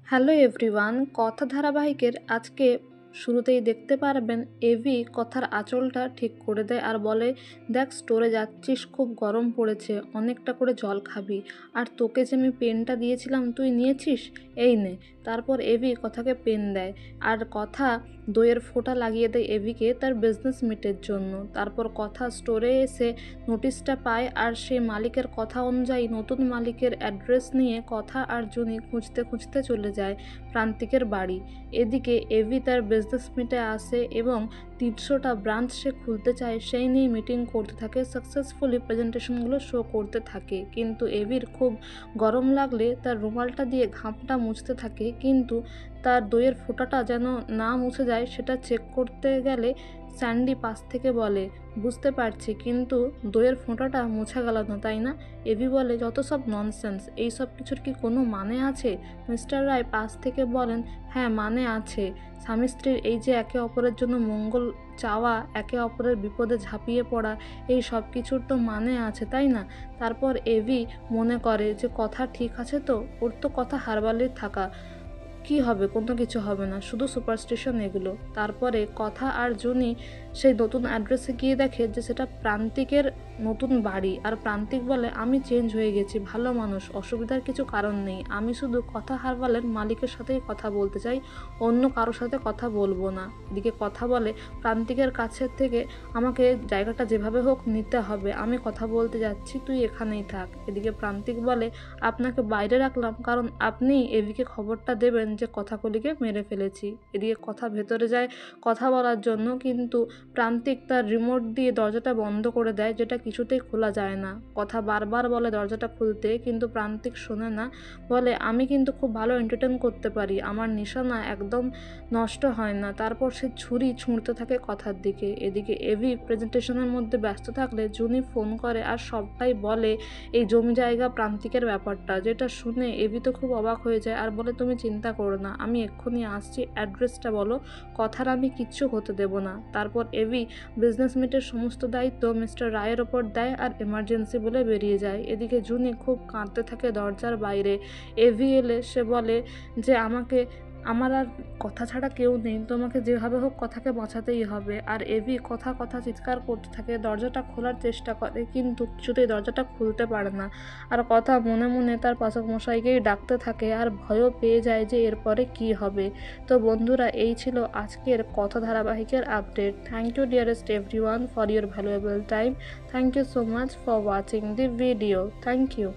Hello everyone, কথা ধারাবাহিকের আজকে শুরুতেই দেখতে পারবেন এভি কথার আঁচলটা ঠিক করে দেয় আর বলে, দেখ স্টোরে যাচ্ছিস, খুব গরম পড়েছে, অনেকটা করে জল খাবি, আর তোকে যে আমি পেনটা দিয়েছিলাম তুই নিয়েছিস, এই নে। তারপর এভি কথাকে পেন দেয় আর কথা দইয়ের ফোঁটা লাগিয়ে দেয় এভিকে তার বিজনেস মিটের জন্য। তারপর কথা স্টোরে এসে নোটিশটা পায় আর সেই মালিকের কথা অনুযায়ী নতুন মালিকের অ্যাড্রেস নিয়ে কথা আর জুনি খুঁজতে খুঁজতে চলে যায় প্রান্তিকের বাড়ি। এদিকে এভি তার বিজনেস মিটে আসে এবং 300টা ব্রাঞ্চ সে খুলতে চায় সেই নিয়ে মিটিং করতে থাকে, সাকসেসফুলি প্রেজেন্টেশনগুলো শো করতে থাকে। কিন্তু এভির খুব গরম লাগলে তার রুমালটা দিয়ে ঘামটা মুছতে থাকে, কিন্তু তার দইয়ের ফোঁটাটা যেন না মুছে যায় সেটা চেক করতে গেলে স্যান্ডি পাশ থেকে বলে, বুঝতে পারছি, কিন্তু দইয়ের ফোঁটাটা মুছা গেল না, তাই না? এভি বলে, যত সব ননসেন্স, এই সব কিছুর কি কোনো মানে আছে? মিস্টার রায় পাশ থেকে বলেন, হ্যাঁ মানে আছে। স্বামী স্ত্রীর এই যে একে অপরের জন্য মঙ্গল চাওয়া, একে অপরের বিপদে ঝাঁপিয়ে পড়া, এই সব কিছুর তো মানে আছে, তাই না? তারপর এভি মনে করে যে কথা ঠিক আছে, তো ওর তো কথা হারবালেই থাকা, কি হবে, কোনো কিছু হবে না, শুধু সুপারস্টিশন এগুলো। তারপরে কথা আর জুনি সেই নতুন অ্যাড্রেসে গিয়ে দেখে যে সেটা প্রান্তিকের নতুন বাড়ি, আর প্রান্তিক বলে, আমি চেঞ্জ হয়ে গেছি, ভালো মানুষ, অসুবিধার কিছু কারণ নেই, আমি শুধু কথা হারবালের মালিকের সাথেই কথা বলতে চাই, অন্য কারোর সাথে কথা বলবো না। এদিকে কথা বলে, প্রান্তিকের কাছের থেকে আমাকে জায়গাটা যেভাবে হোক নিতে হবে, আমি কথা বলতে যাচ্ছি, তুই এখানেই থাক। এদিকে প্রান্তিক বলে, আপনাকে বাইরে রাখলাম কারণ আপনি এভিকে খবরটা দেবেন যে কথাকলিকে মেরে ফেলেছি। এদিকে কথা ভেতরে যায় কথা বলার জন্য, কিন্তু প্রান্তিক তার রিমোট দিয়ে দরজাটা বন্ধ করে দেয়, যেটা কিছুতেই খোলা যায় না। কথা বারবার বলে দরজাটা খুলতে, কিন্তু প্রান্তিক শোনে না, বলে, আমি কিন্তু খুব ভালো এন্টারটেন করতে পারি, আমার নিশানা একদম নষ্ট হয় না। তারপর সে ছুরি ছুঁড়তে থাকে কথার দিকে। এদিকে এভি প্রেজেন্টেশনের মধ্যে ব্যস্ত থাকলে জুনি ফোন করে আর সবটাই বলে এই জমি জায়গা প্রান্তিকের ব্যাপারটা, যেটা শুনে এভি তো খুব অবাক হয়ে যায় আর বলে, তুমি চিন্তা করো না, আমি এক্ষুনি আসছি, অ্যাড্রেসটা বলো, কথার আমি কিচ্ছু হতে দেব না। তারপর এভি বিজনেস মিটের সমস্ত দায়িত্ব মিস্টার রায়ের ওপর দেয় আর এমার্জেন্সি বলে বেরিয়ে যায়। এদিকে জুনি খুব কাঁদতে থাকে দরজার বাইরে। এভি এলে সে বলে যে আমার আর কথা ছাড়া কেউ নেই, তোমাকে যেভাবে হোক কথাকে বাঁচাতেই হবে। আর এভি কথা কথা চিৎকার করতে থাকে, দরজাটা খোলার চেষ্টা করে, কিন্তু কিছুতেই দরজাটা খুলতে পারে না। আর কথা মনে মনে তার পাচক মশাইকেই ডাকতে থাকে আর ভয়ও পেয়ে যায় যে এরপরে কি হবে। তো বন্ধুরা, এই ছিল আজকের কথা ধারাবাহিকের update. Thank you dearest everyone for your valuable time. Thank you so much for watching the video. Thank you.